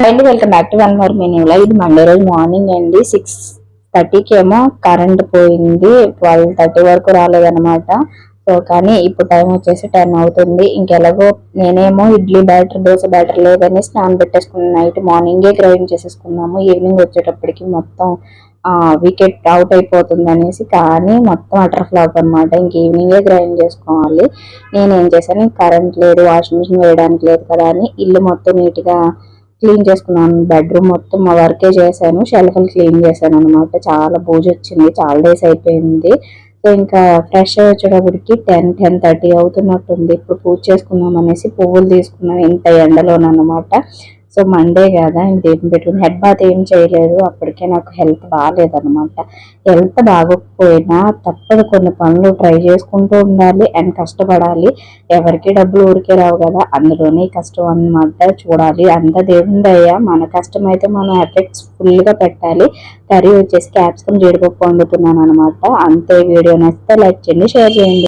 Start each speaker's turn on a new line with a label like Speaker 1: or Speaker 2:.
Speaker 1: అండి welcome back to one more మెనూలో. ఇది మండే రోజు మార్నింగ్ అండి. 6:30కి ఏమో కరెంట్ పోయింది, 12:30 వరకు రాలేదన్నమాట. సో కానీ ఇప్పుడు టైం వచ్చేసి 10 అవుతుంది. ఇంకెలాగో నేనేమో ఇడ్లీ బ్యాటర్, దోశ బ్యాటర్ లేదని స్నాన్ పెట్టేసుకున్నాను. నైట్ మార్నింగే గ్రైండ్ చేసేసుకున్నాము. ఈవినింగ్ వచ్చేటప్పటికి మొత్తం వికెట్ అవుట్ అయిపోతుంది అనేసి, కానీ మొత్తం అటర్ ఫ్లాప్ అనమాట. ఇంక ఈవినింగే గ్రైండ్ చేసుకోవాలి. నేనేం చేశాను, కరెంట్ లేదు, వాషింగ్ మిషన్ వేయడానికి లేదు కదా అని ఇల్లు మొత్తం నీట్గా క్లీన్ చేసుకున్నాను. బెడ్రూమ్ మొత్తం మా వర్కే చేశాను, షెల్ఫ్లు క్లీన్ చేశాను అనమాట. చాలా బూజు వచ్చింది, చాలా డేస్ అయిపోయింది. సో ఇంకా ఫ్రెష్ వచ్చేటప్పటికి 10-10:30 అవుతున్నట్టుంది. ఇప్పుడు పూజ చేసుకుందాం అనేసి పువ్వులు తీసుకున్నాను ఇంత ఎండలోనమాట. సో మండే కదా, ఇంక దీపం పెట్టుకుని హెడ్ బాత్ ఏం చేయలేదు. అప్పటికే నాకు హెల్త్ బాగాలేదనమాట. హెల్త్ బాగోకపోయినా తప్పదు, కొన్ని పనులు ట్రై చేసుకుంటూ ఉండాలి అండ్ కష్టపడాలి. ఎవరికి డబ్బులు ఊరికే రావు కదా, అందులోనే కష్టం అన్నమాట. చూడాలి అంత దేవుని దయ. మన కష్టం అయితే మనం ఎఫెక్ట్స్ ఫుల్గా పెట్టాలి. కర్రీ వచ్చేసి క్యాప్సికమ్ జీడిపప్పు వండుతున్నాను అనమాట. అంతే. వీడియో నచ్చితే లైక్ చేయండి, షేర్ చేయండి.